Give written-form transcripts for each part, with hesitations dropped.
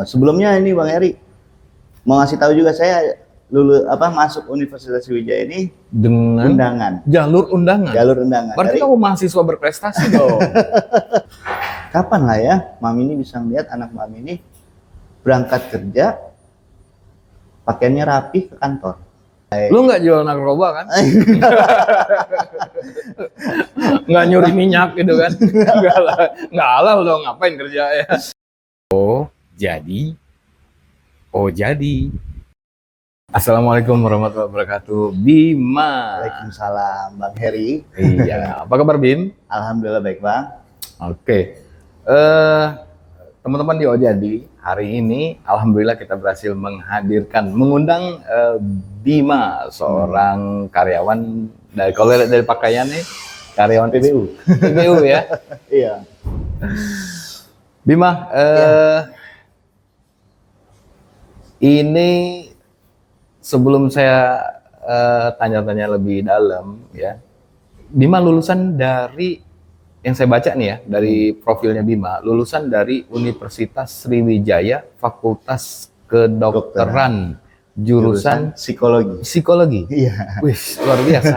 Sebelumnya ini Bang Heri mau ngasih tahu juga saya masuk Universitas Sriwijaya ini Dengan undangan. jalur undangan. Jalur undangan. Berarti kamu mahasiswa berprestasi dong. Kapan lah ya Mami ini bisa melihat anak Mami ini berangkat kerja pakaiannya rapi ke kantor. Lu nggak jual narkoba kan? Nggak nyuri minyak gitu kan? Nggak lah, udah ngapain kerja ya? Oh jadi. Assalamualaikum warahmatullahi wabarakatuh. Bima. Waalaikumsalam Bang Heri. Iya. Apa kabar Bim? Alhamdulillah baik Bang. Oke. Teman-teman di Ojadi, hari ini alhamdulillah kita berhasil mengundang Bima, seorang karyawan dari pakaiannya karyawan PBU. PBU ya. Iya. Bima, ini sebelum saya tanya-tanya lebih dalam ya, Bima lulusan dari yang saya baca nih ya, dari profilnya Bima, lulusan dari Universitas Sriwijaya, Fakultas Kedokteran, jurusan Psikologi. Iya. Wih, luar biasa.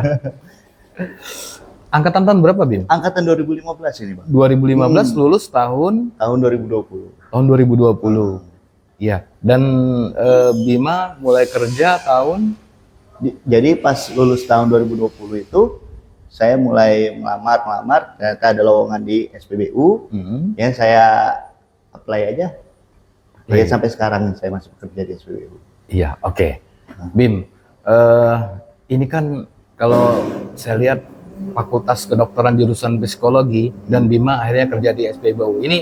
Angkatan tahun berapa, Bim? Angkatan 2015 ini Bang. 2015 lulus tahun 2020. Tahun 2020. Iya. Dan Bima mulai kerja tahun Jadi pas lulus tahun 2020 itu saya mulai melamar, ternyata ada lowongan di SPBU, ya saya apply aja. Ya, sampai sekarang saya masih bekerja di SPBU. Iya, oke. Bim, ini kan kalau saya lihat Fakultas Kedokteran jurusan Psikologi dan Bima akhirnya kerja di SPBU. Ini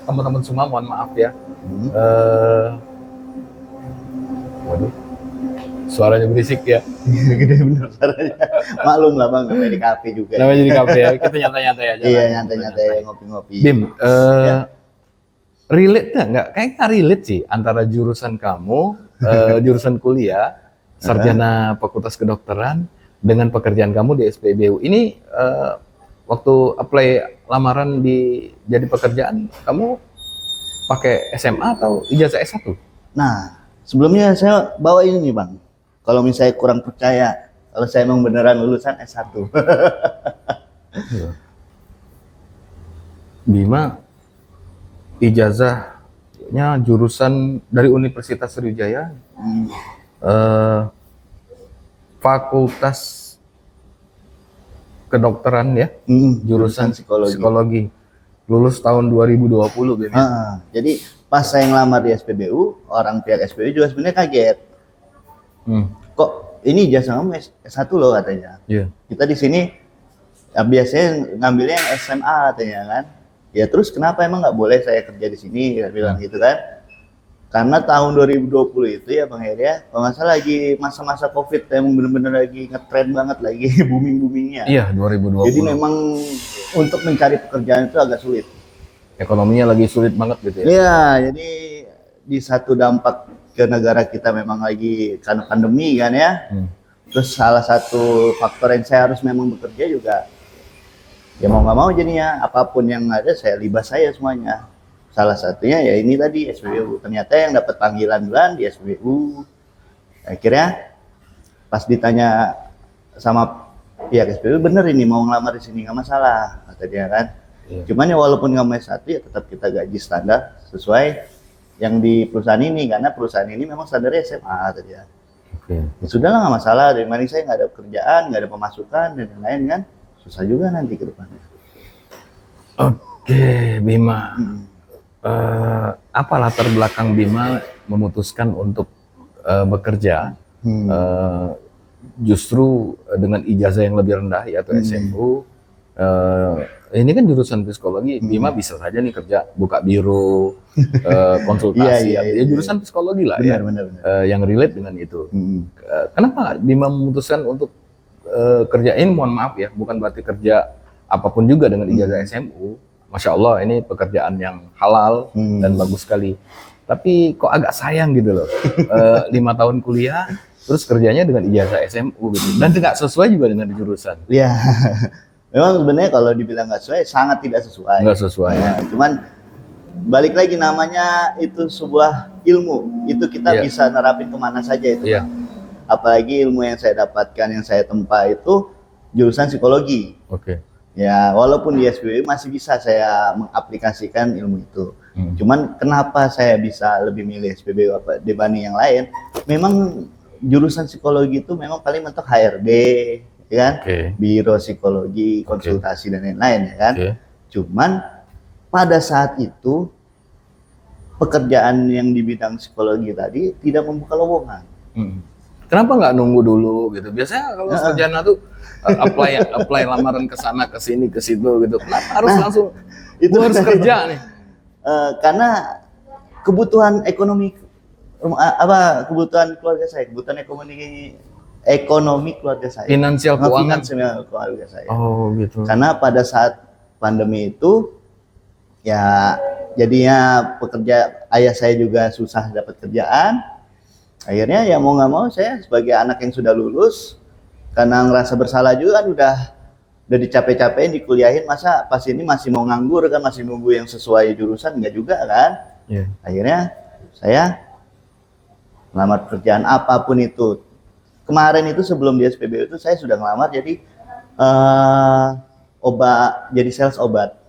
teman-teman semua mohon maaf ya. Waduh. Suaranya berisik ya. Gede bener suaranya. Maklum lah Bang, namanya di kafe juga. Namanya di kafe ya, kita nyantai-nyantai aja. Iya, nyantai-nyantai, ngopi-ngopi. Bim, relate nggak? Kayaknya relate sih antara jurusan kamu, jurusan kuliah, sarjana Fakultas Kedokteran, dengan pekerjaan kamu di SPBU. Ini waktu apply lamaran jadi pekerjaan, kamu pakai SMA atau ijazah S1? Nah, sebelumnya saya bawa ini nih Bang. Kalau misalnya kurang percaya, kalau saya emang beneran lulusan S1. Bima, ijazahnya jurusan dari Universitas Sriwijaya, Fakultas Kedokteran ya, jurusan Psikologi. Lulus tahun 2020 Bima. Jadi pas saya ngelamar di SPBU, orang pihak SPBU juga sebenarnya kaget. Kok ini ijazah kamu S1 loh katanya. Kita di sini ya, biasanya ngambilnya yang SMA katanya kan. Ya terus kenapa emang nggak boleh saya kerja di sini? Dia bilang gitu kan. Karena tahun 2020 itu ya Bang Heri ya, kalau nggak salah lagi masa-masa COVID yang bener-bener lagi ngetren banget, lagi booming-boomingnya. Iya, 2020. Jadi memang untuk mencari pekerjaan itu agak sulit. Ekonominya lagi sulit banget gitu ya? Iya, jadi di satu dampak ke negara kita memang lagi karena pandemi kan ya. Terus salah satu faktor yang saya harus memang bekerja juga, ya mau nggak mau jadinya apapun yang ada saya libas saya semuanya. Salah satunya ya ini tadi SPBU. Ternyata yang dapat panggilan duluan di SPBU. Akhirnya pas ditanya sama pihak SPBU, bener ini mau ngelamar di sini nggak masalah kata dia kan. Cuman ya walaupun nggak S1 ya tetap kita gaji standar sesuai yang di perusahaan ini, karena perusahaan ini memang standarnya SMA kata dia. Ya sudahlah nggak masalah, dari mana saya nggak ada pekerjaan, nggak ada pemasukan dan lain-lain kan, susah juga nanti ke depannya. Oke, Bima. Apa latar belakang Bima memutuskan untuk bekerja justru dengan ijazah yang lebih rendah yaitu SMU? Ini kan jurusan psikologi, Bima bisa saja nih kerja buka biro, konsultasi, ya jurusan psikologi lah. Benar. Yang relate dengan itu. Kenapa Bima memutuskan untuk kerjain? Mohon maaf ya, bukan berarti kerja apapun juga dengan ijazah SMU. Masya Allah, ini pekerjaan yang halal dan bagus sekali. Tapi kok agak sayang gitu loh, 5 tahun kuliah, terus kerjanya dengan ijazah SMU gitu, dan tidak sesuai juga dengan jurusan. Iya. Memang sebenarnya kalau dibilang nggak sesuai, sangat tidak sesuai. Nggak sesuai. Cuman balik lagi namanya itu sebuah ilmu, itu kita Iya. bisa nerapin kemana saja itu. Iya. Apalagi ilmu yang saya dapatkan, yang saya tempa itu jurusan psikologi. Oke. Ya, walaupun di SPBU masih bisa saya mengaplikasikan ilmu itu. Cuman kenapa saya bisa lebih milih SPBU apa dibanding yang lain? Memang jurusan psikologi itu memang paling mentok HRD, ya kan? Oke. Biro psikologi, konsultasi dan lain-lain, ya kan? Oke. Cuman pada saat itu pekerjaan yang di bidang psikologi tadi tidak membuka lowongan. Kenapa nggak nunggu dulu gitu? Biasanya kalau sarjana tuh apply lamaran ke sana ke sini ke situ gitu. Kenapa harus langsung itu gua harus kerja nih? Karena kebutuhan ekonomi kebutuhan keluarga saya, kebutuhan ekonomi keluarga saya. Finansial keuangan. Finansial keluarga saya. Oh gitu. Karena pada saat pandemi itu ya jadinya ayah saya juga susah dapat kerjaan. Akhirnya ya mau nggak mau saya sebagai anak yang sudah lulus, karena ngerasa bersalah juga kan udah dicapek-capekin dikuliahin, masa pas ini masih mau nganggur kan, masih nunggu yang sesuai jurusan, enggak juga kan. Yeah. Akhirnya saya melamar pekerjaan apapun itu. Kemarin itu sebelum di SPBU itu saya sudah ngelamar jadi jadi sales obat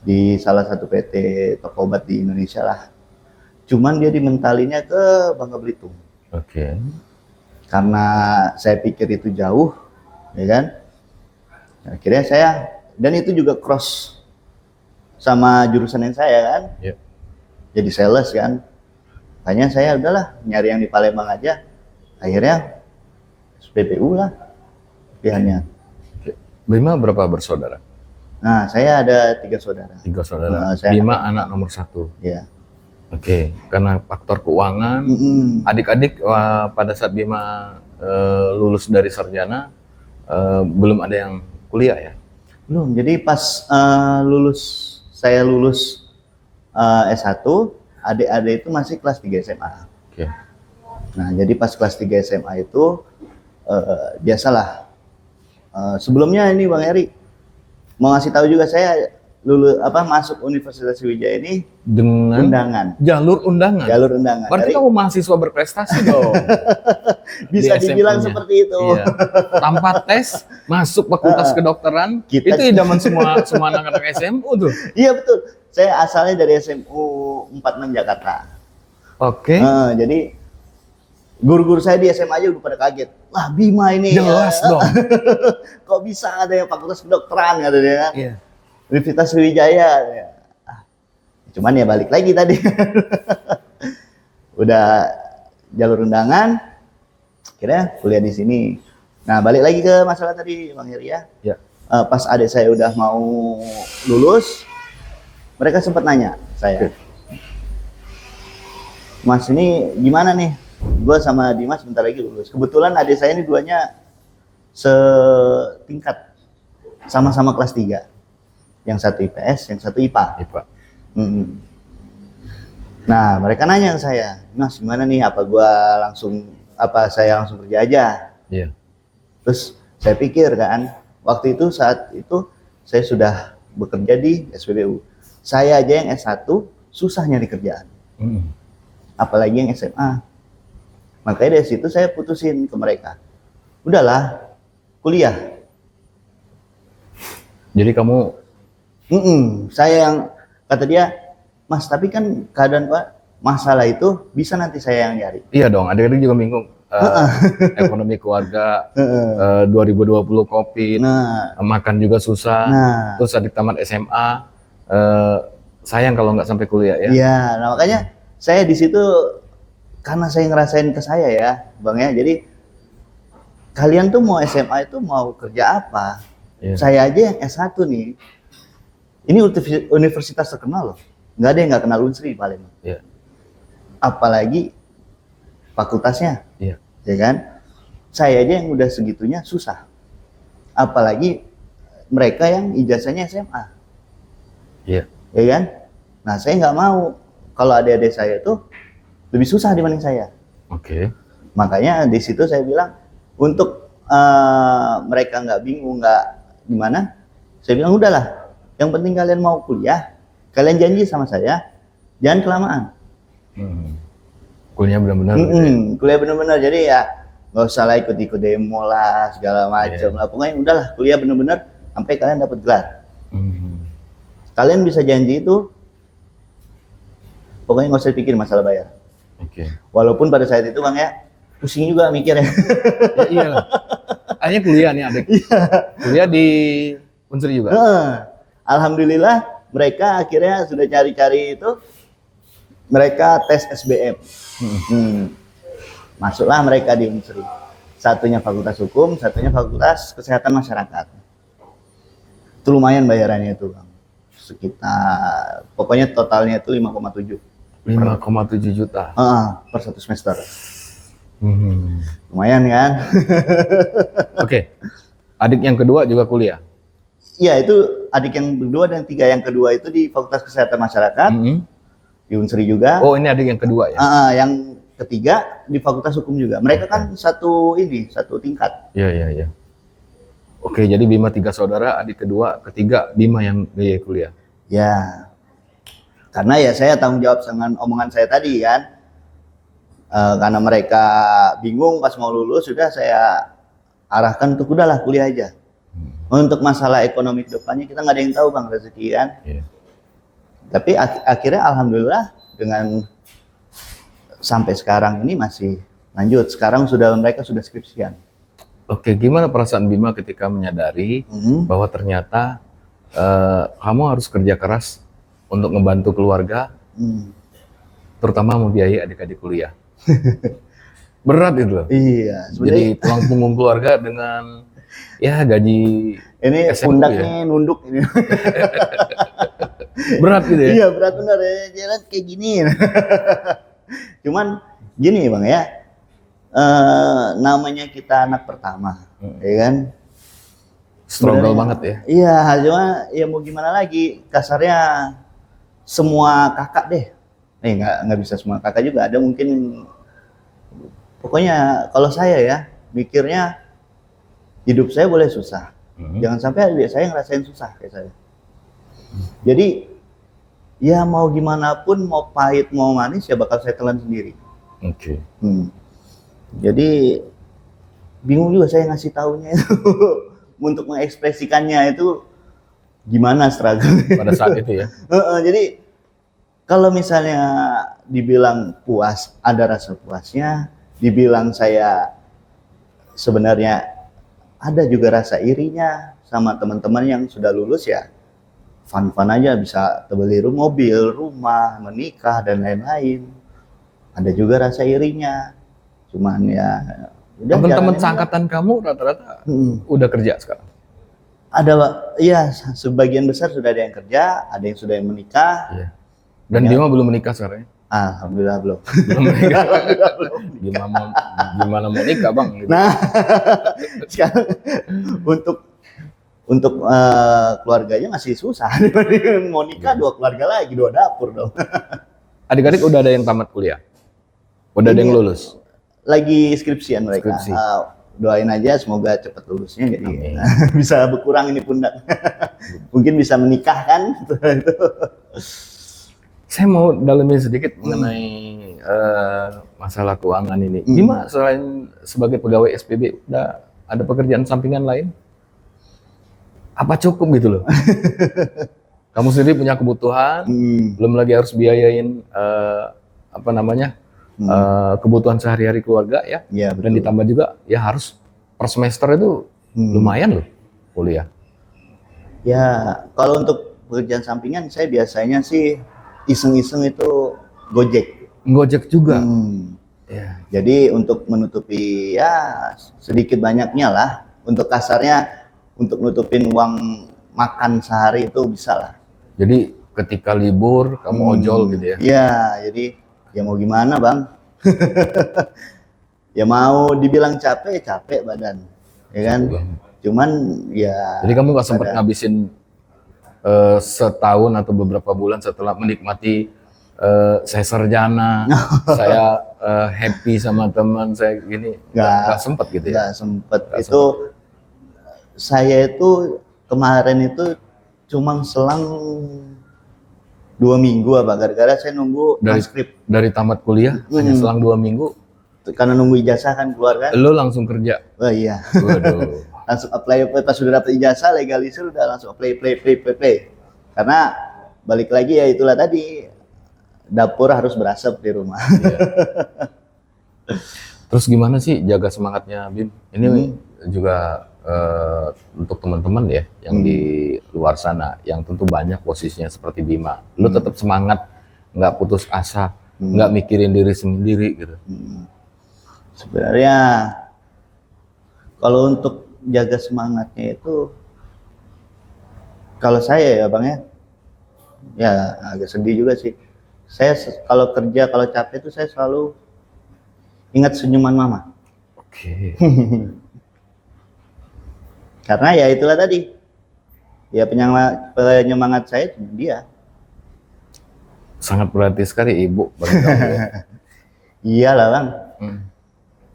di salah satu PT toko obat di Indonesia lah. Cuman dia dimentalinya ke Bangka Belitung. Oke. Karena saya pikir itu jauh, ya kan. Akhirnya dan itu juga cross sama jurusan yang saya kan. Yeah. Jadi sales kan. Makanya saya udahlah nyari yang di Palembang aja. Akhirnya SPBU lah pilihannya. Bima berapa bersaudara? Nah, saya ada 3 saudara. 3 saudara. Saya Bima anak nomor 1. Ya. Oke, karena faktor keuangan, adik-adik pada saat Bima lulus dari sarjana belum ada yang kuliah ya? Belum. Jadi pas saya lulus S1, adik-adik itu masih kelas 3 SMA. Oke. Nah, jadi pas kelas 3 SMA itu biasalah. Sebelumnya ini Bang Eri mau ngasih tahu juga, saya masuk Universitas Sriwijaya ini dengan undangan. Jalur undangan. Berarti kamu mahasiswa berprestasi dong. Bisa dibilang seperti itu. Iya. Tanpa tes masuk fakultas kedokteran, itu idaman semua anak-anak SMU tuh. Iya betul. Saya asalnya dari SMU 46 Jakarta. Oke. Jadi guru-guru saya di SMA aja udah pada kaget. Wah, Bima ini. Jelas dong. Kok bisa ada yang fakultas kedokteran kata dia kan? Iya. Universitas Sriwijaya. Cuman ya balik lagi tadi. Udah jalur undangan, akhirnya kuliah di sini. Nah, balik lagi ke masalah tadi Bang Heri ya. Ya. Pas adik saya udah mau lulus, mereka sempat nanya saya. Mas ini gimana nih? Gue sama Dimas bentar lagi lulus. Kebetulan adik saya ini duanya setingkat, sama-sama kelas 3. Yang satu IPS, yang satu IPA. Nah, mereka nanya ke saya, Mas gimana nih? Apa saya langsung kerja aja? Iya. Terus saya pikir kan, saat itu saya sudah bekerja di SPBU. Saya aja yang S1 susah nyari kerjaan. Apalagi yang SMA. Makanya dari situ saya putusin ke mereka. Udahlah, kuliah. Jadi kamu saya yang kata dia, Mas, tapi kan keadaan masalah itu bisa nanti saya yang nyari. Iya dong, adik-adik juga bingung. Ekonomi keluarga, 2020 COVID, makan juga susah. Terus adik tamat SMA, sayang kalau nggak sampai kuliah ya. Iya, nah makanya saya di situ karena saya ngerasain ke saya ya, Bang ya. Jadi kalian tuh mau SMA itu mau kerja apa? Yeah. Saya aja yang S1 nih. Ini universitas terkenal loh. Nggak ada yang nggak kenal Unsri paling. Yeah. Apalagi fakultasnya. Yeah. Ya kan? Saya aja yang udah segitunya susah. Apalagi mereka yang ijazahnya SMA. Iya. Ya kan? Nah, saya nggak mau kalau adik-adik saya itu lebih susah dibanding saya. Oke. Makanya di situ saya bilang untuk mereka nggak bingung nggak gimana, saya bilang udahlah. Yang penting kalian mau kuliah, Kalian janji sama saya, jangan kelamaan. Kuliah benar-benar. Gitu ya? Kuliah benar-benar. Jadi ya nggak usah lah ikut-ikut demo lah segala macam lah. Pokoknya udahlah kuliah benar-benar sampai kalian dapat gelar. Kalian bisa janji itu, pokoknya nggak usah pikir masalah bayar. Walaupun pada saat itu Bang ya pusing juga mikir ya. Ya iyalah. Akhirnya kuliah nih adik. Kuliah di Unsri juga. Alhamdulillah mereka akhirnya sudah cari-cari itu, mereka tes SBM. Masuklah mereka di Unsri. Satunya Fakultas Hukum, satunya Fakultas Kesehatan Masyarakat. Itu lumayan bayarannya itu Bang. Sekitar, pokoknya totalnya itu 5,7. 5,7 juta. Per satu semester. Lumayan kan? Oke. Adik yang kedua juga kuliah? Iya, itu adik yang kedua dan tiga. Yang kedua itu di Fakultas Kesehatan Masyarakat. Di Unsri juga. Oh, ini adik yang kedua ya? Yang ketiga di Fakultas Hukum juga. Mereka kan satu tingkat. Iya. Oke, jadi Bima 3 saudara, adik kedua, ketiga Bima yang biaya kuliah. Ya, karena ya saya tanggung jawab dengan omongan saya tadi kan. Karena mereka bingung pas mau lulus, sudah saya arahkan untuk udahlah kuliah aja. Untuk masalah ekonomi kedepannya kita nggak ada yang tahu Bang, rezeki kan. Tapi akhirnya alhamdulillah dengan sampai sekarang ini masih lanjut. Sekarang mereka sudah skripsian. Oke, gimana perasaan Bima ketika menyadari bahwa ternyata kamu harus kerja keras untuk membantu keluarga, terutama membiayai adik-adik kuliah? Berat itu loh. Iya. Jadi tulang punggung keluarga dengan ya gaji ini SMU pundaknya nunduk ini. Berat gitu ya? Iya berat benar ya, jalan kayak gini. Cuman gini Bang ya, namanya kita anak pertama, ya kan? Struggle banget ya? Iya, cuma ya mau gimana lagi, kasarnya semua kakak deh. Nggak bisa semua kakak juga, ada mungkin. Pokoknya kalau saya ya mikirnya hidup saya boleh susah, jangan sampai adik saya ngerasain susah kayak saya. Jadi ya mau gimana pun, mau pahit mau manis ya bakal saya telan sendiri. Jadi bingung juga saya ngasih taunya itu untuk mengekspresikannya itu gimana struggle pada saat itu ya. Jadi kalau misalnya dibilang puas, ada rasa puasnya. Dibilang saya sebenarnya ada juga rasa irinya sama teman-teman yang sudah lulus ya. Fun-fun aja, bisa beli mobil, rumah, menikah dan lain-lain. Ada juga rasa irinya. Cuman ya teman-teman seangkatan kamu rata-rata udah kerja sekarang? Ada, iya, sebagian besar sudah ada yang kerja, ada yang sudah yang menikah. Iya. Dan Bima belum menikah sekarang? Alhamdulillah belum. Belum menikah. Gimana mau nikah Bang? Gitu. Nah, sekarang untuk keluarganya masih susah. Mau nikah 2 keluarga lagi, 2 dapur dong. Adik-adik udah ada yang tamat kuliah? Udah ada yang lulus? Lagi skripsian mereka. Doain aja semoga cepat lulusnya, jadi bisa berkurang ini pundak. Mungkin bisa menikah kan. Saya mau dalamin sedikit mengenai masalah keuangan ini. Bima selain sebagai pegawai SPB udah ada pekerjaan sampingan lain? Apa cukup gitu loh? Kamu sendiri punya kebutuhan, belum lagi harus biayain kebutuhan sehari-hari keluarga ya. Dan ditambah juga ya harus per semester itu lumayan loh kuliah. Ya kalau untuk pekerjaan sampingan saya biasanya sih iseng-iseng itu Gojek juga. Ya. Jadi untuk menutupi ya sedikit banyaknya lah, untuk kasarnya untuk nutupin uang makan sehari itu bisa lah. Jadi ketika libur kamu ojol gitu ya? Iya, jadi ya mau gimana Bang? Ya mau dibilang capek badan, ya kan? Cuman ya. Jadi kamu nggak sempat ngabisin setahun atau beberapa bulan setelah menikmati saya sarjana, saya happy sama teman saya gini, nggak sempat gitu ya? Nggak sempat. Saya itu kemarin itu cuma selang 2 minggu apa, gara-gara saya nunggu Dari transkrip. dari tamat kuliah hanya selang 2 minggu, Karena nunggu ijazah kan keluar kan. lo langsung kerja. Oh iya. Waduh. Langsung apply, pas sudah dapat ijazah, legalisir, udah langsung play. Karena balik lagi ya itulah tadi, dapur harus berasap di rumah. Iya. Terus gimana sih jaga semangatnya, Bim? Ini juga untuk teman-teman ya yang di luar sana, yang tentu banyak posisinya seperti Bima. Lu tetap semangat, nggak putus asa, nggak mikirin diri sendiri gitu. Sebenarnya kalau untuk jaga semangatnya itu, kalau saya ya Bang ya agak sedih juga sih. Saya kalau kerja, kalau capek itu saya selalu ingat senyuman mama. Oke. Karena ya itulah tadi, ya penyemangat saya cuma dia. Sangat berarti sekali ibu bagi kamu ya. Iyalah Bang.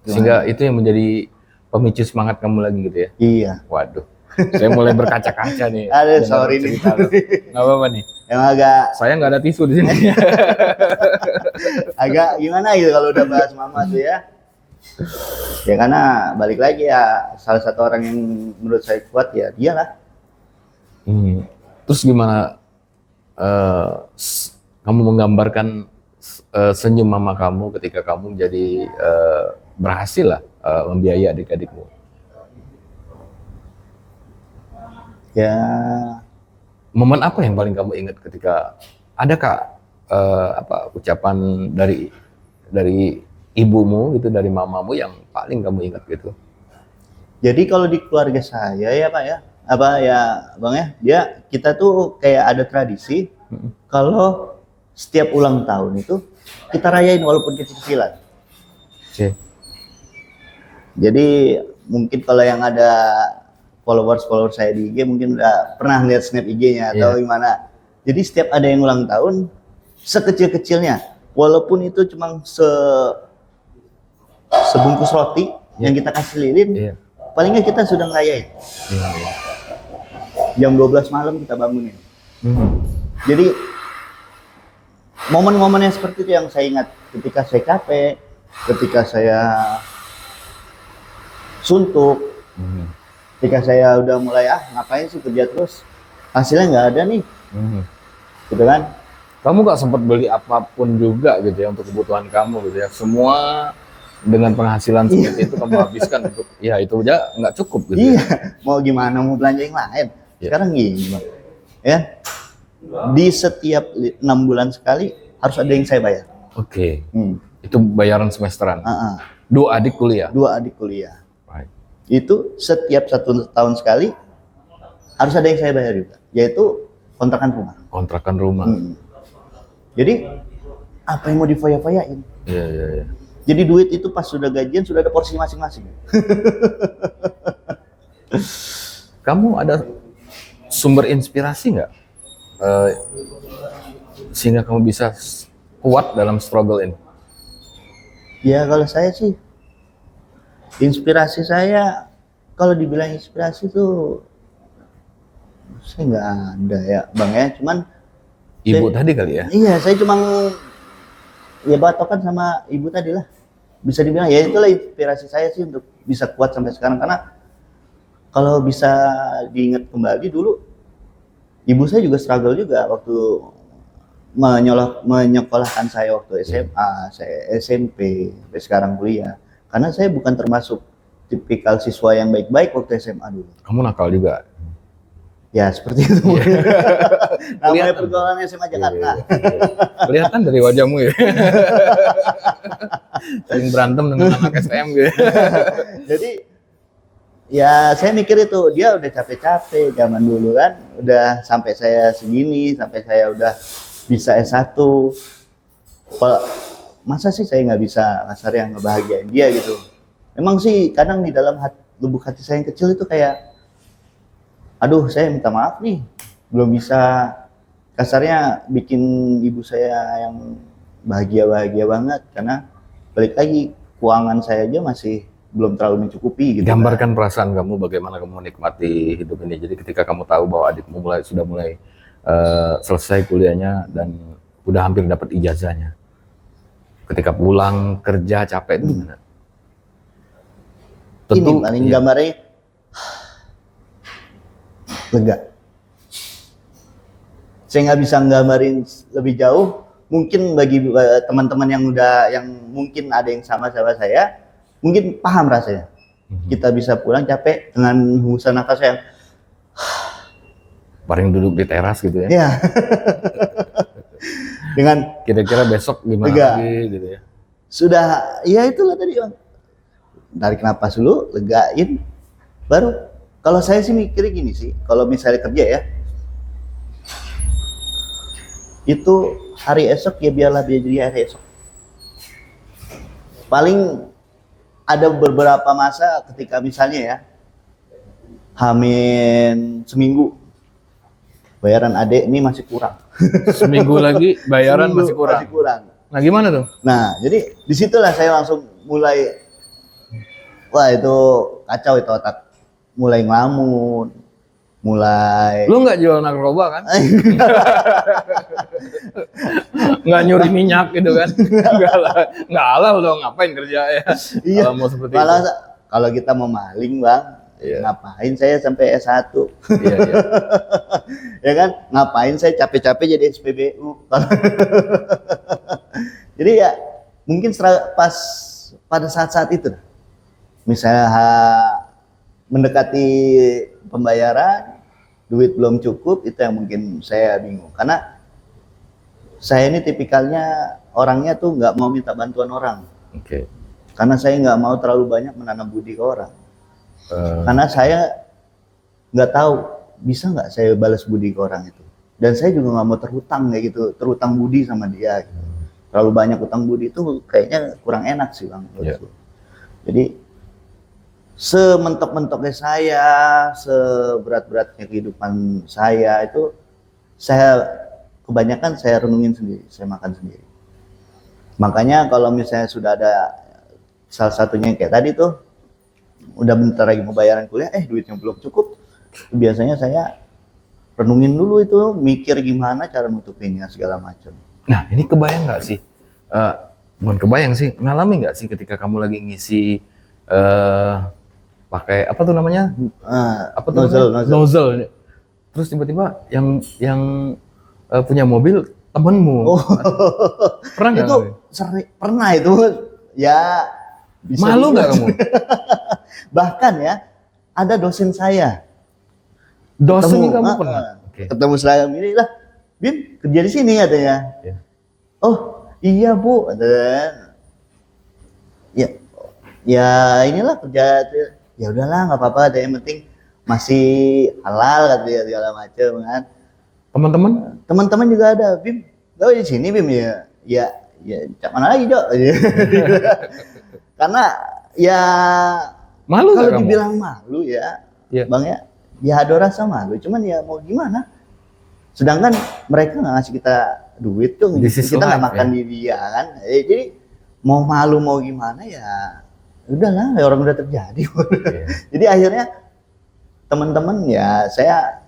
Sehingga itu yang menjadi pemicu semangat kamu lagi gitu ya. Iya. Waduh, saya mulai berkaca-kaca nih. Aduh, sorry nih. Nggak apa-apa nih. Emang agak Saya nggak ada tisu di sini. agak gimana gitu kalau udah bahas mama tuh ya. Ya karena balik lagi ya, salah satu orang yang menurut saya kuat ya dialah. Terus gimana kamu menggambarkan senyum mama kamu ketika kamu jadi berhasil lah membiayai adik-adikmu? Ya, Momen apa yang paling kamu ingat ketika adakah ucapan dari ibumu gitu, dari mamamu yang paling kamu ingat gitu? jadi kalau di keluarga saya ya Pak ya, apa ya Bang ya, kita tuh kayak ada tradisi kalau setiap ulang tahun itu kita rayain walaupun kecil-kecilan. Oke. Jadi mungkin kalau yang ada followers saya di IG mungkin udah pernah lihat snap IG-nya atau gimana. Jadi setiap ada yang ulang tahun, sekecil-kecilnya, walaupun itu cuma sebungkus roti yang kita kasih lilin, paling nggak kita sudah ngerayain. Jam 12 malam kita bangunin. Jadi momen-momen yang seperti itu yang saya ingat ketika saya capek, ketika saya suntuk, ketika saya udah mulai ngapain sih kerja terus, hasilnya nggak ada nih, gitu kan? Kamu nggak sempat beli apapun juga gitu ya untuk kebutuhan kamu gitu ya? Semua dengan penghasilan seperti itu kamu habiskan untuk ya itu aja nggak cukup gitu. Iya, mau gimana mau belanja yang lain? Sekarang gini, Bang. Ya, di setiap 6 bulan sekali harus ada yang saya bayar. Oke. Itu bayaran semesteran. 2 adik kuliah. 2 adik kuliah. Right. Itu setiap 1 tahun sekali harus ada yang saya bayar juga, yaitu kontrakan rumah. Kontrakan rumah. Jadi apa yang mau difoya-foyain? Iya. Jadi duit itu pas sudah gajian sudah ada porsi masing-masing. Kamu ada sumber inspirasi nggak sehingga kamu bisa kuat dalam struggle ini? Ya kalau saya sih, inspirasi saya, kalau dibilang inspirasi tuh saya nggak ada ya Bang ya, cuman Ibu tadi kali ya? Iya, saya cuma ya batokan sama ibu tadi lah. Bisa dibilang ya itulah inspirasi saya sih untuk bisa kuat sampai sekarang, karena kalau bisa diingat kembali dulu, ibu saya juga struggle juga waktu menyekolahkan saya waktu SMA, saya SMP, sampai sekarang kuliah. Karena saya bukan termasuk tipikal siswa yang baik-baik waktu SMA dulu. Kamu nakal juga? Ya seperti itu. Namanya pergaulan SMA Jakarta. Kelihatan dari wajahmu ya. Sering berantem dengan anak SM gitu. Jadi ya saya mikir itu, dia udah capek-capek zaman dulu kan, udah sampai saya segini, sampai saya udah bisa S1. Masa sih saya nggak bisa kasarnya ngebahagiain dia gitu. Emang sih kadang di dalam lubuk hati saya yang kecil itu kayak, aduh saya minta maaf nih, belum bisa kasarnya bikin ibu saya yang bahagia banget, karena balik lagi keuangan saya aja masih belum terlalu mencukupi gitu. Gambarkan perasaan kamu, bagaimana kamu menikmati hidup ini. Jadi ketika kamu tahu bahwa adikmu sudah mulai selesai kuliahnya dan udah hampir dapat ijazahnya. Ketika pulang kerja capek itu gimana? Ini paling gambarnya lega. Saya nggak bisa nggambarin lebih jauh. Mungkin bagi teman-teman yang mungkin ada yang sama saya, mungkin paham rasanya. Kita bisa pulang capek dengan hembusan nafas yang paling duduk di teras gitu ya. Iya. Dengan kira-kira besok gimana lagi gitu ya. Sudah, ya itulah tadi Bang. Tarik napas dulu, legain, baru. Kalau saya sih mikirnya gini sih, kalau misalnya kerja ya, itu hari esok ya biarlah dia jadi hari esok. Paling ada beberapa masa ketika misalnya ya, Hamin seminggu, bayaran adek ini masih kurang. Seminggu lagi bayaran masih kurang. Nah gimana tuh? Nah jadi disitulah saya langsung mulai, wah itu kacau itu otak, mulai ngelamun, mulai. Lu nggak jual narkoba kan? Nggak nyuri minyak gitu kan? Nggak lah, udah ngapain kerja ya? Iya. Kalau mau seperti Malah itu. kalau kita mau maling Bang, ngapain saya sampai S1? Iya. Ya kan? Ngapain saya capek-capek jadi SPBU? Jadi ya mungkin pas pada saat-saat itu, misalnya mendekati pembayaran, duit belum cukup, itu yang mungkin saya bingung. Karena saya ini tipikalnya orangnya tuh nggak mau minta bantuan orang. Oke. Karena saya nggak mau terlalu banyak menanam budi ke orang. Karena saya nggak tahu bisa nggak saya balas budi ke orang itu. Dan saya juga nggak mau terhutang kayak gitu, terhutang budi sama dia. Gitu. Terlalu banyak utang budi itu kayaknya kurang enak sih Bang. Yeah. Jadi sementok-mentoknya saya, seberat-beratnya kehidupan saya itu, saya kebanyakan saya renungin sendiri, saya makan sendiri. Makanya kalau misalnya sudah ada salah satunya yang kayak tadi tuh, udah bentar lagi mau bayaran kuliah, duitnya belum cukup, biasanya saya renungin dulu itu, mikir gimana cara nutupinnya segala macam. Nah ini kebayang nggak sih, bukan kebayang sih, ngalami nggak sih ketika kamu lagi ngisi pakai apa tuh namanya, apa tuh nozzle, terus tiba-tiba yang punya mobil temenmu. Pernah nggak? Itu pernah itu ya. Bisa malu nggak kamu? Bahkan ya ada dosen saya. Dosen kamu pernah? Ketemu seragam ini lah, Bim kerja di sini katanya. Yeah. Oh iya Bu, ya inilah kerja. Ya udahlah nggak apa-apa, yang penting masih halal katanya segala macam kan. Teman-teman juga ada, Bim gawe di sini Bim ya cak mana lagi Jok. Karena ya malu kalau dibilang malu ya Bang ya ada rasa malu, cuman ya mau gimana, sedangkan mereka nggak ngasih kita duit tuh, kita nggak makan di dia kan, jadi mau malu mau gimana ya udahlah, orang udah terjadi. Jadi akhirnya teman-teman ya saya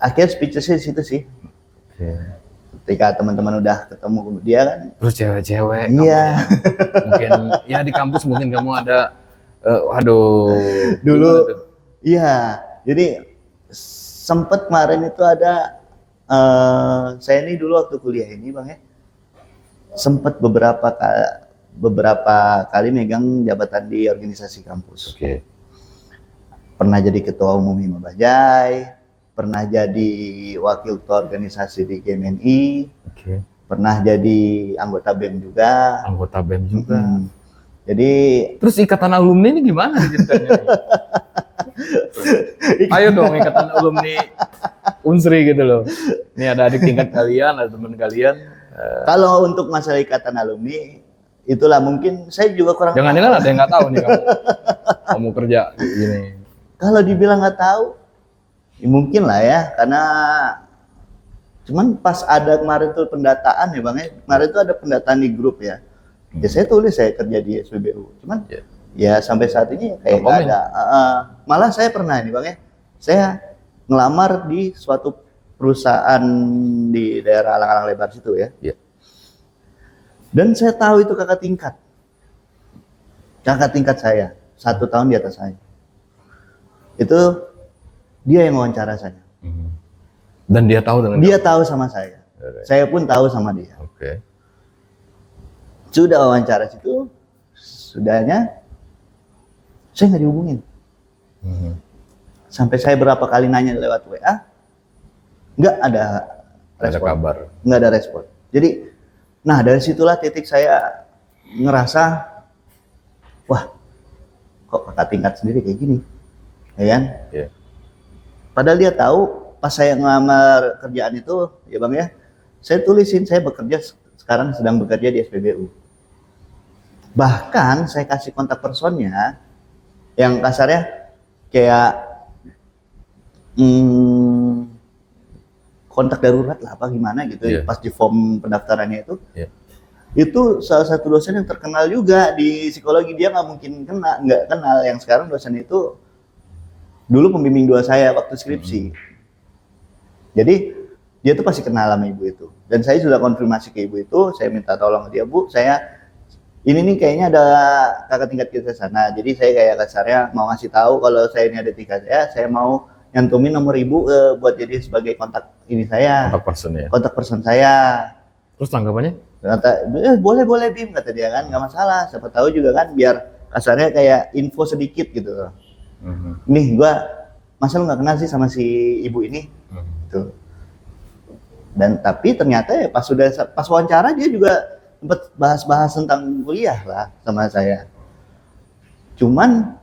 akhirnya speechless di situ sih. Ketika teman-teman udah ketemu dia kan, terus cewek-cewek, iya, mungkin ya di kampus mungkin kamu ada, aduh, dulu, iya, jadi sempet kemarin itu ada, saya ini dulu waktu kuliah ini Bang ya, sempet beberapa kali megang jabatan di organisasi kampus. Pernah jadi ketua umum Hima Bajai, pernah jadi wakil ketua organisasi di GMNI, pernah jadi anggota BEM juga. Jadi terus ikatan alumni ini gimana ceritanya? Ayo dong ikatan alumni Unsri gitu loh. Ini ada adik tingkat kalian, ada teman kalian. Kalau untuk masalah ikatan alumni, itulah mungkin saya juga kurang. Jangan-jangan ada yang nggak tahu nih kamu kerja gini. Kalau dibilang nggak tahu, ya mungkin lah ya, karena cuman pas ada kemarin tuh pendataan ya Bang ya, kemarin tuh ada pendataan di grup ya. Ya saya tulis saya kerja di SPBU, cuman ya sampai saat ini kayak nggak ada. Malah saya pernah nih Bang ya, saya ngelamar di suatu perusahaan di daerah Alang-Alang Lebar situ ya. Iya. Dan saya tahu itu kakak tingkat saya, 1 tahun di atas saya. Itu dia yang wawancara saya. Dan dia tahu dengan Dia tahu sama saya. Saya pun tahu sama dia. Oke. Sudah wawancara situ, sudahnya saya nggak dihubungin. Sampai saya berapa kali nanya lewat WA, nggak ada respon. kabar. Nggak ada respon. Jadi, nah dari situlah titik saya ngerasa, wah, kok kakak tingkat sendiri kayak gini, ya kan? Iya. Padahal dia tahu pas saya ngelamar kerjaan itu, ya bang ya, saya tulisin saya bekerja sekarang sedang bekerja di SPBU. Bahkan saya kasih kontak personnya, yang kasarnya kayak kontak darurat lah apa gimana gitu. Iya. Pas di form pendaftarannya itu. Iya. Itu salah satu dosen yang terkenal juga di psikologi. Dia nggak mungkin nggak kenal. Yang sekarang dosen itu dulu pembimbing 2 saya waktu skripsi. Jadi dia tuh pasti kenal sama ibu itu. Dan saya sudah konfirmasi ke ibu itu, saya minta tolong ke dia, Bu, ini nih kayaknya ada kakak tingkat kita sana. Jadi saya kayak kasarnya mau ngasih tahu kalau saya ini ada tingkat saya mau nyantumin nomor ibu buat jadi sebagai kontak ini saya. Kontak person ya. Kontak person saya. Terus tanggapannya? Kata, boleh Bim, kata dia kan, nggak masalah. Siapa tahu juga kan, biar kasarnya kayak info sedikit gitu. Nih gua, masa lu nggak kenal sih sama si ibu ini? Gitu. Dan tapi ternyata ya pas wawancara dia juga sempat bahas-bahas tentang kuliah lah sama saya. Cuman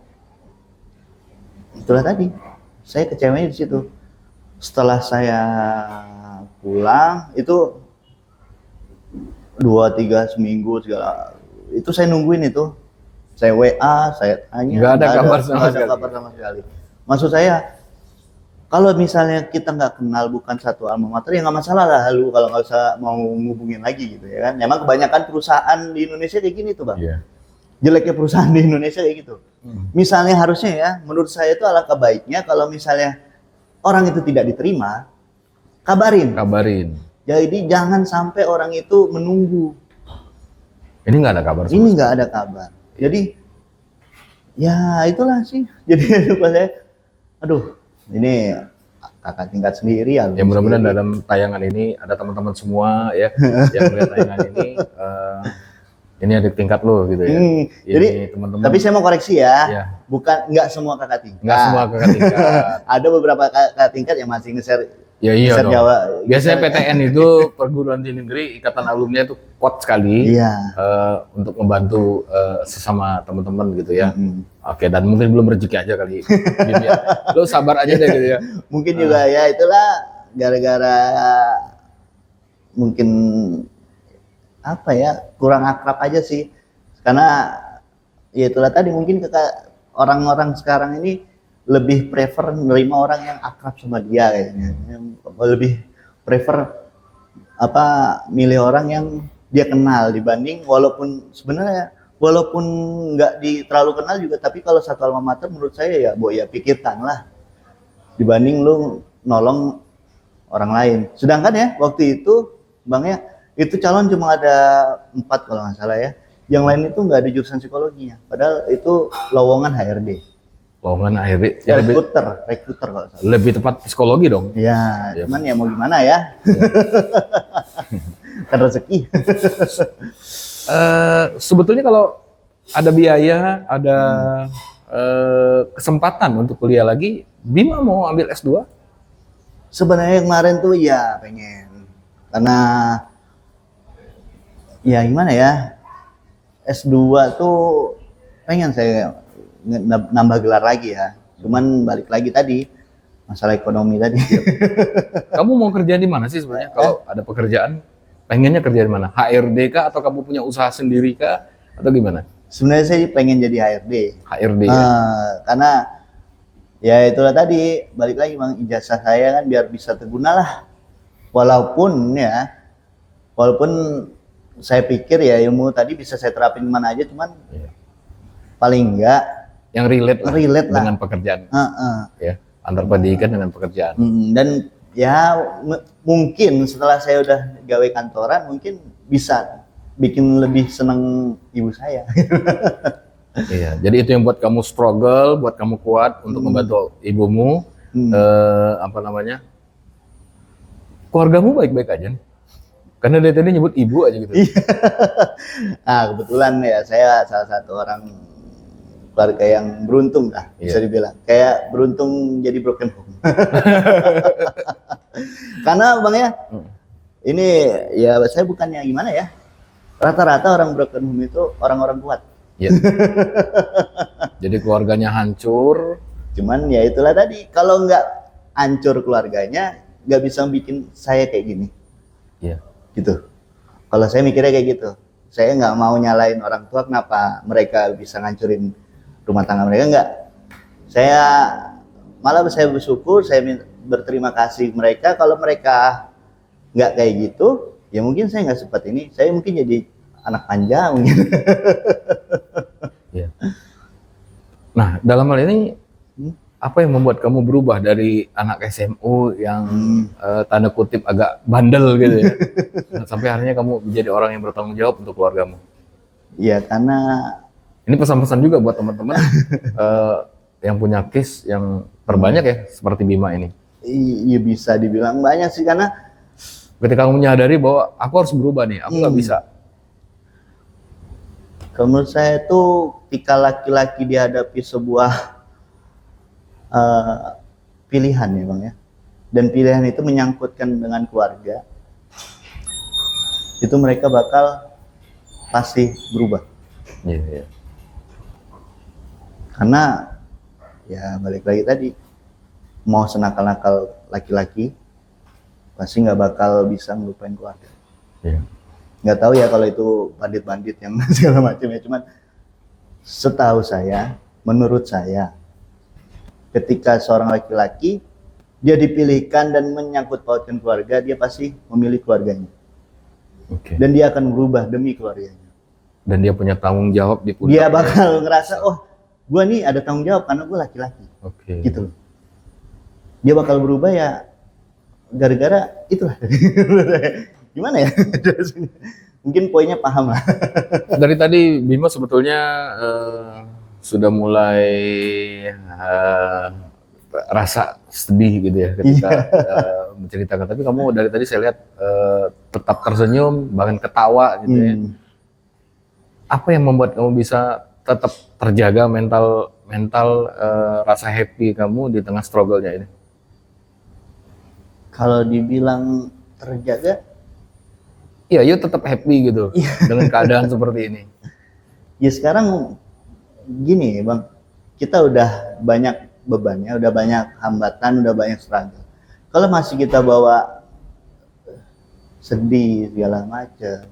itulah tadi, saya kecewanya di situ. Setelah saya pulang itu 2-3 seminggu segala itu saya nungguin itu. Saya WA, saya tanya. Nggak ada kabar sama sekali. Maksud saya, kalau misalnya kita nggak kenal bukan satu alma mater ya nggak masalah lah, lu kalau nggak usah mau ngubungin lagi gitu ya kan. Emang kebanyakan perusahaan di Indonesia kayak gini tuh bang. Iya. Jeleknya perusahaan di Indonesia kayak gitu. Misalnya harusnya ya, menurut saya itu alangkah baiknya kalau misalnya orang itu tidak diterima, kabarin. Jadi jangan sampai orang itu menunggu. Ini nggak ada kabar. Ini nggak ada kabar. Jadi ya itulah sih. Jadi saya, aduh. Ini kakak tingkat sendiri ya. Ya mudah-mudahan dalam tayangan ini ada teman-teman semua ya yang melihat tayangan ini adik tingkat lo gitu ya. Jadi teman-teman. Tapi saya mau koreksi ya, Ya. bukan nggak semua kakak tingkat. Nggak semua kakak tingkat. Ada beberapa kakak tingkat yang masih nge-share. Ya iya dong. Jawa. Biasanya PTN itu perguruan tinggi negeri ikatan alumni itu kuat sekali. Iya. Untuk membantu sesama teman-teman gitu ya. Oke, dan mungkin belum rezeki aja kali. Ya. Lo sabar aja deh gitu ya. Mungkin juga ya itulah gara-gara mungkin apa ya, kurang akrab aja sih. Karena ya itulah tadi mungkin orang-orang sekarang ini lebih prefer menerima orang yang akrab sama dia kayaknya. Lebih prefer milih orang yang dia kenal dibanding walaupun sebenarnya walaupun nggak terlalu kenal juga, tapi kalau satu alma mater menurut saya ya pikirkan lah dibanding lu nolong orang lain. Sedangkan ya waktu itu bang ya itu calon cuma ada 4 kalau nggak salah ya, yang lain itu nggak ada jurusan psikologinya, padahal itu lowongan HRD. Lowongan HRD Ya, rekruter kalau salah. Lebih tepat psikologi dong. Ya, cuman ya mau gimana ya. Kan rezeki. Sebetulnya kalau ada biaya, ada kesempatan untuk kuliah lagi, Bima mau ambil S2? Sebenarnya kemarin tuh ya pengen. Karena ya gimana ya, S2 tuh pengen saya nambah gelar lagi ya. Cuman balik lagi tadi, masalah ekonomi tadi. Kamu mau kerja di mana sih sebenarnya? Kalau ada pekerjaan, pengennya kerja di mana? HRD kah atau kamu punya usaha sendiri kah atau gimana? Sebenarnya saya pengen jadi HRD. HRD ya? Karena ya itulah tadi, balik lagi bang, ijazah saya kan biar bisa terguna lah. Walaupun saya pikir ya ilmu tadi bisa saya terapin mana aja, cuman paling enggak yang relate lah dengan pekerjaan. Ya, antar pendidikan dengan pekerjaan. Dan ya mungkin setelah saya udah gawe kantoran mungkin bisa bikin lebih seneng ibu saya. Iya, jadi itu yang buat kamu struggle, buat kamu kuat untuk membantu ibumu. Apa namanya? Keluargamu baik-baik aja nih. Karena dari tadi nyebut ibu aja gitu. Nah, kebetulan ya saya salah satu orang keluarga yang beruntung lah, bisa dibilang. Kayak beruntung jadi broken home. Karena Bang ya, ini ya saya bukannya gimana ya, rata-rata orang broken home itu orang-orang kuat. Iya. Jadi keluarganya hancur. Cuman ya itulah tadi, kalau nggak hancur keluarganya, nggak bisa bikin saya kayak gini. Iya. Gitu. Kalau saya mikirnya kayak gitu. Saya nggak mau nyalain orang tua kenapa mereka bisa ngancurin rumah tangga mereka, nggak. Saya malah saya bersyukur, saya berterima kasih mereka. Kalau mereka nggak kayak gitu, ya mungkin saya nggak seperti ini. Saya mungkin jadi anak panja mungkin. Ya. Nah, dalam hal ini apa yang membuat kamu berubah dari anak SMU yang tanda kutip agak bandel gitu ya, sampai akhirnya kamu menjadi orang yang bertanggung jawab untuk keluargamu? Iya, karena ini pesan-pesan juga buat teman-teman yang punya case yang terbanyak ya, seperti Bima ini. iya bisa dibilang banyak sih, karena Ketika kamu menyadari bahwa aku harus berubah nih, aku nggak bisa. kalau menurut saya itu ketika laki-laki dihadapi sebuah pilihan ya Bang ya, dan pilihan itu menyangkutkan dengan keluarga, itu mereka bakal pasti berubah. Iya. Karena ya balik lagi tadi, mau senakal-nakal laki-laki pasti nggak bakal bisa ngelupain keluarga. Iya. Nggak tahu ya kalau itu bandit-bandit yang segala macam ya, cuman setahu saya, menurut saya, ketika seorang laki-laki dia dipilihkan dan menyangkut pautkan keluarga, dia pasti memilih keluarganya. Oke. Dan dia akan berubah demi keluarganya. Dan dia punya tanggung jawab di pundak. Dia bakal ngerasa, oh, gua nih ada tanggung jawab karena gua laki-laki. Oke. Gitu loh. Dia bakal berubah ya gara-gara itulah. Gimana ya? Mungkin poinnya paham lah. Dari tadi Bima sebetulnya sudah mulai rasa sedih gitu ya ketika menceritakan. Tapi kamu dari tadi saya lihat tetap tersenyum, bahkan ketawa gitu ya. Apa yang membuat kamu bisa tetap terjaga mental rasa happy kamu di tengah struggle-nya ini? Kalau dibilang terjaga, iya, yuk tetap happy gitu dengan keadaan seperti ini. ya sekarang gini Bang, kita udah banyak bebannya, udah banyak hambatan, udah banyak struggle. Kalau masih kita bawa sedih segala macam,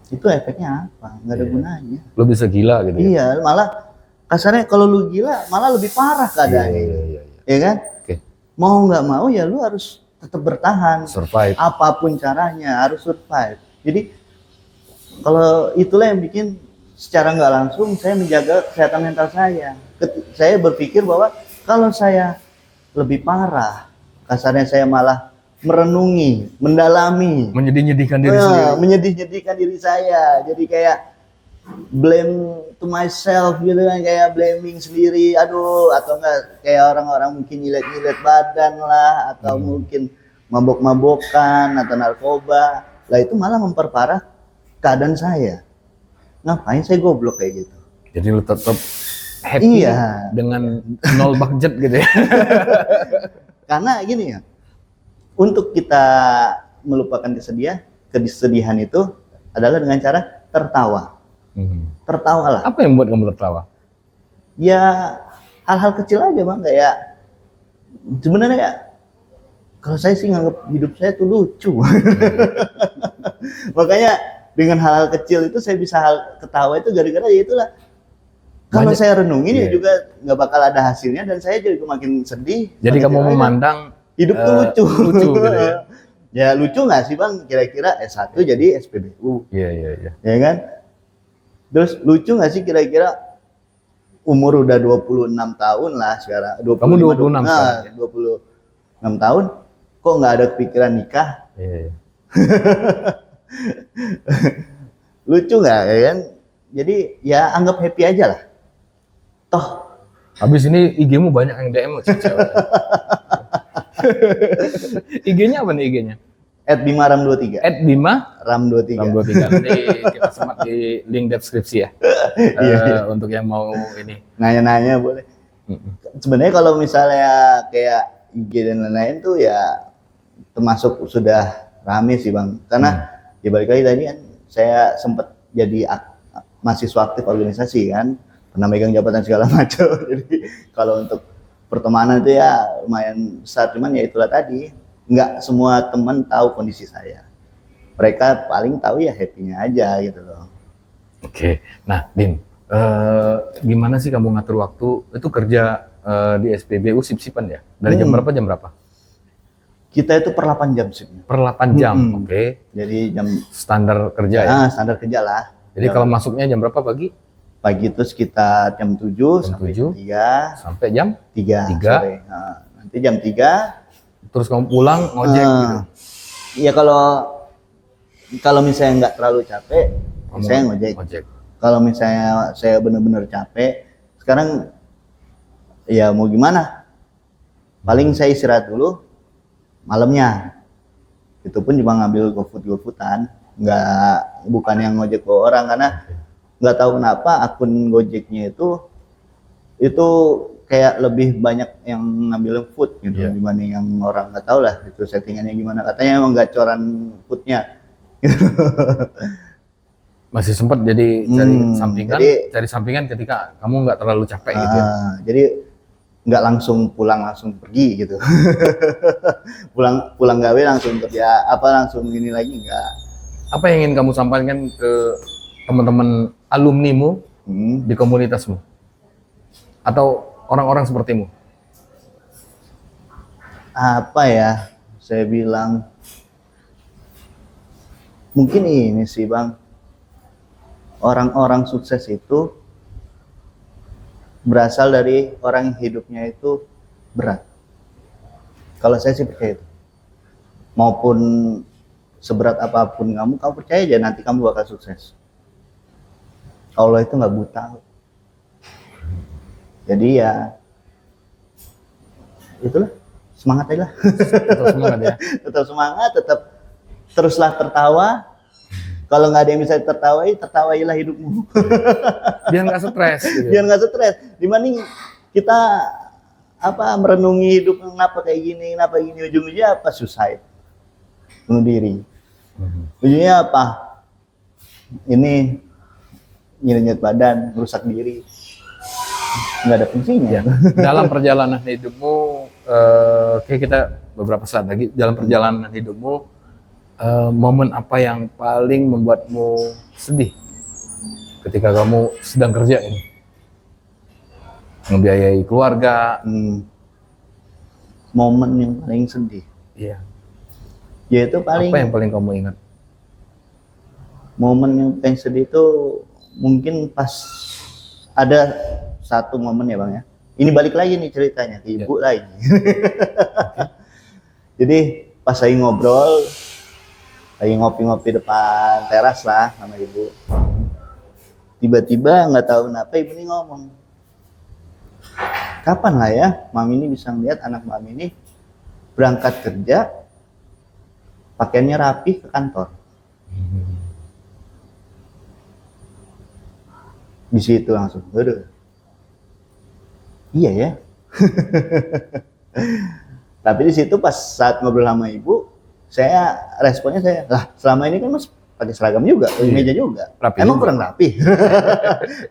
itu efeknya apa? Nggak ada gunanya. Lo bisa gila gitu ya? Iya, malah kasarnya kalau lu gila malah lebih parah keadaannya. Iya. Ya kan? Oke. Mau nggak mau ya lu harus tetap bertahan. Survive. Apapun caranya harus survive. Jadi kalau itulah yang bikin secara nggak langsung saya menjaga kesehatan mental saya. Saya berpikir bahwa kalau saya lebih parah, kasarnya saya malah merenungi, mendalami, Menyedih-nyedihkan diri sendiri. menyedih-nyedihkan diri saya. Jadi kayak blame to myself gitu kan, kayak blaming sendiri, aduh, atau enggak kayak orang-orang mungkin nyilet-nyilet badan lah, atau mungkin mabok-mabokan atau narkoba. Lah itu malah memperparah keadaan saya. Ngapain saya goblok kayak gitu? Jadi lu tetap happy dengan nol budget gitu ya. Karena gini ya, untuk kita melupakan kesedihan itu adalah dengan cara tertawa. Tertawalah. Apa yang membuat kamu tertawa? Ya hal-hal kecil aja Bang, kayak sebenarnya ya, kalau saya sih nganggap hidup saya tuh lucu. Makanya dengan hal-hal kecil itu saya bisa ketawa itu gara-gara ya itulah. Kalau saya renungin ya juga nggak bakal ada hasilnya dan saya juga makin sedih. Jadi kamu memandang hidup tuh lucu. Lucu gitu ya. Ya lucu nggak sih Bang? Kira-kira S1 jadi SPBU. Iya. Ya kan? Terus lucu nggak sih kira-kira umur udah 26 tahun lah sekarang. Kamu 26 sekarang. 26 tahun. kok nggak ada kepikiran nikah? Iya. Lucu nggak ya kan? Jadi ya anggap happy aja lah. Toh Habis ini IG-mu banyak yang DM cewek. IG-nya apa nih IG-nya? @bimaram23. @bima ram23. Ram23. Nanti kita semat di link deskripsi ya. Iya. Untuk yang mau ini. Nanya-nanya boleh. Sebenarnya kalau misalnya kayak IG dan lain-lain tuh ya termasuk sudah rame sih Bang. Karena ya balik lagi tadi kan saya sempat jadi mahasiswa aktif organisasi kan, pernah megang jabatan segala macam. Jadi kalau untuk pertemanan itu ya lumayan besar, cuman ya itulah tadi, nggak semua teman tahu kondisi saya. Mereka paling tahu ya happy-nya aja gitu loh. Oke. Nah, Bim, gimana sih kamu ngatur waktu? Itu kerja di SPBU sip-sipan ya? Dari jam berapa jam berapa? Kita itu per 8 jam sih. Per 8 jam, oke. Jadi jam Standar kerja ya? standar kerja lah. Jadi kalau masuknya jam berapa pagi? Pagi itu sekitar jam 7 sampai jam 3. Sampai jam 3 3. sore. Nah, nanti jam 3 terus kamu pulang ngojek gitu. Iya kalau misalnya nggak terlalu capek, saya ngojek. Kalau misalnya saya benar-benar capek, sekarang ya mau gimana? Paling saya istirahat dulu malamnya. Itu pun cuma ngambil GoFood-an, bukan yang ngojek ke orang, karena nggak tahu kenapa akun Gojeknya itu kayak lebih banyak yang ngambil food gitu dibanding yang orang, nggak tahu lah itu settingannya gimana, katanya emang gacoran foodnya. Masih sempat jadi cari sampingan ketika kamu nggak terlalu capek gitu ya? Jadi nggak langsung pulang langsung pergi gitu. pulang gawe langsung kerja langsung ini lagi, nggak. Apa yang ingin kamu sampaikan ke teman-teman alumnimu di komunitasmu atau orang-orang sepertimu? Apa ya, saya bilang mungkin ini sih Bang, orang-orang sukses itu berasal dari orang yang hidupnya itu berat. Kalau saya sih percaya itu. Maupun seberat apapun kamu percaya aja nanti kamu bakal sukses. Allah itu nggak buta. Jadi ya itulah, semangat aja lah. Tetap semangat ya. Tetap semangat, tetap teruslah tertawa. Kalau nggak ada yang bisa tertawailah hidupmu. Biar nggak stres. Gitu. Biar nggak stres. Dibanding kita merenungi hidup kenapa kayak gini, ujung-ujungnya apa? Suicide, bunuh diri. Ujungnya apa? Ini nyeret badan, merusak diri. Nggak ada fungsinya. Ya. Dalam perjalanan hidupmu, kayak kita beberapa saat lagi, dalam perjalanan hidupmu, momen apa yang paling membuatmu sedih ketika kamu sedang kerja ini? Membiayai keluarga. Momen yang paling sedih. Iya. Yaitu paling. Apa yang paling kamu ingat? Momen yang paling sedih itu mungkin pas ada satu momen ya Bang ya. Ini balik lagi nih ceritanya ke ibu lagi. Jadi pas lagi ngobrol, lagi ngopi-ngopi depan teras lah sama ibu. Tiba-tiba nggak tahu kenapa ibu ini ngomong, kapan lah ya mami ini bisa melihat anak mami ini berangkat kerja, pakaiannya rapi ke kantor. Di situ langsung, aduh, iya ya. Tapi di situ pas saat ngobrol sama ibu, responnya lah selama ini kan mas pakai seragam juga, pakai meja juga, rapi emang juga. kurang rapi.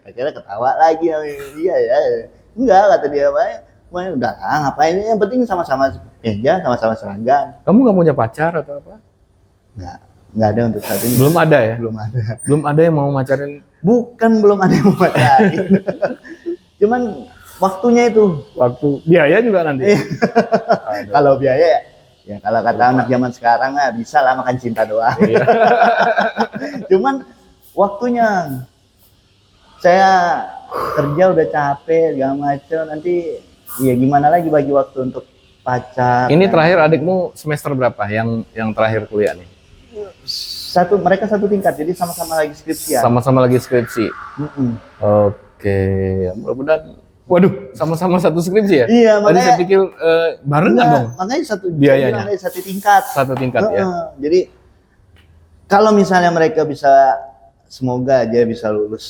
Akhirnya ketawa lagi, iya ya, enggak kata dia, udah ngapain, yang penting sama-sama meja, sama-sama seragam. Kamu nggak punya pacar atau apa? Nggak ada untuk saat ini. Belum ada ya? Belum ada yang mau macarin? Bukan belum ada yang mau macarin. Cuman waktunya itu. Biaya juga nanti. Kalau biaya ya kalau kata anak zaman sekarang bisa lah makan cinta doang. Cuman waktunya, saya kerja udah capek segala macam, nanti ya gimana lagi bagi waktu untuk pacar. Ini terakhir adikmu semester berapa yang terakhir kuliah nih? Mereka satu tingkat, jadi sama-sama lagi skripsi ya. Sama-sama lagi skripsi. Oke, mudah-mudahan. Waduh, sama-sama satu skripsi ya? Iya, Tadi makanya saya pikir barengan dong. Makanya biayanya. satu tingkat. Satu tingkat ya. Jadi kalau misalnya mereka bisa, semoga aja bisa lulus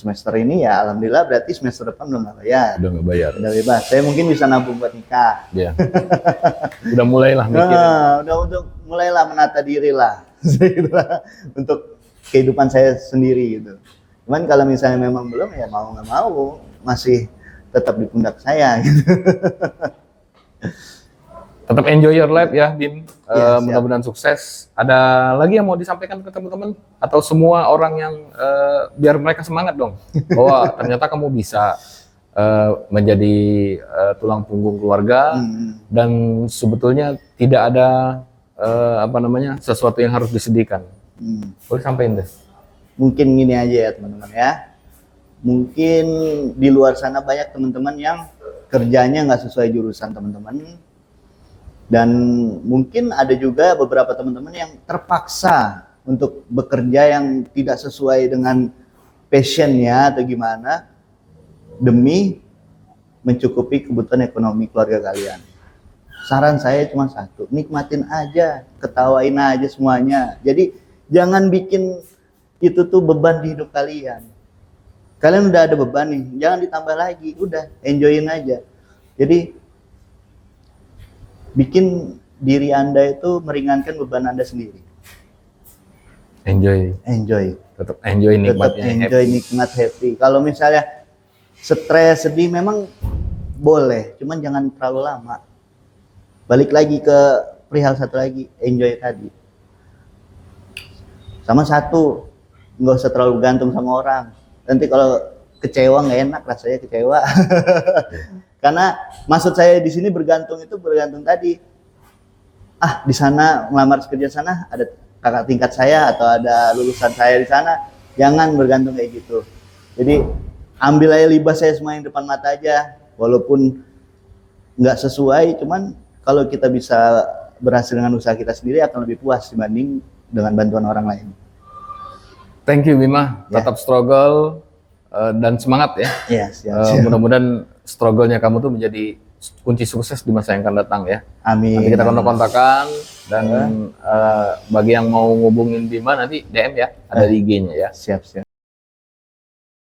semester ini ya, alhamdulillah, berarti semester depan udah nggak bayar. Udah nggak bayar. Udah bebas. Saya mungkin bisa nabung buat nikah. Iya. Udah mulailah mikirin. Udah mulailah menata diri lah, untuk kehidupan saya sendiri gitu. Cuman kalau misalnya memang belum, ya mau nggak mau masih tetap di pundak saya gitu. Tetap enjoy your life ya, Bim. Ya, mudah-mudahan sukses. Ada lagi yang mau disampaikan ke teman-teman atau semua orang yang biar mereka semangat dong bahwa ternyata kamu bisa menjadi tulang punggung keluarga dan sebetulnya tidak ada sesuatu yang harus disedihkan. Boleh sampaikan deh. Mungkin gini aja ya teman-teman ya. Mungkin di luar sana banyak teman-teman yang kerjanya nggak sesuai jurusan teman-teman. Dan mungkin ada juga beberapa teman-teman yang terpaksa untuk bekerja yang tidak sesuai dengan passionnya atau gimana demi mencukupi kebutuhan ekonomi keluarga kalian. Saran saya cuma satu, nikmatin aja, ketawain aja semuanya. Jadi jangan bikin itu tuh beban di hidup kalian. Kalian udah ada beban nih, jangan ditambah lagi, udah enjoyin aja. Jadi bikin diri Anda itu meringankan beban Anda sendiri. Enjoy. Tetap enjoy nikmatnya. Enjoy nikmat happy. Kalau misalnya stres, sedih memang boleh, cuman jangan terlalu lama. Balik lagi ke perihal satu lagi, enjoy tadi. Sama satu, nggak usah terlalu gantung sama orang. Nanti kalau kecewa nggak enak, rasanya kecewa. Karena maksud saya di sini bergantung tadi. Di sana melamar kerja sana ada kakak tingkat saya atau ada lulusan saya di sana. Jangan bergantung kayak gitu. Jadi ambil aja libas saya semua yang depan mata aja. Walaupun nggak sesuai, cuman kalau kita bisa berhasil dengan usaha kita sendiri akan lebih puas dibanding dengan bantuan orang lain. Thank you Bima, tetap struggle dan semangat ya. Iya, siap. Mudah-mudahan struggle-nya kamu tuh menjadi kunci sukses di masa yang akan datang ya. Amin. Nanti kita kontak-kontakan dan bagi yang mau ngubungin Bima nanti DM ya, ada di IG-nya ya. Siap.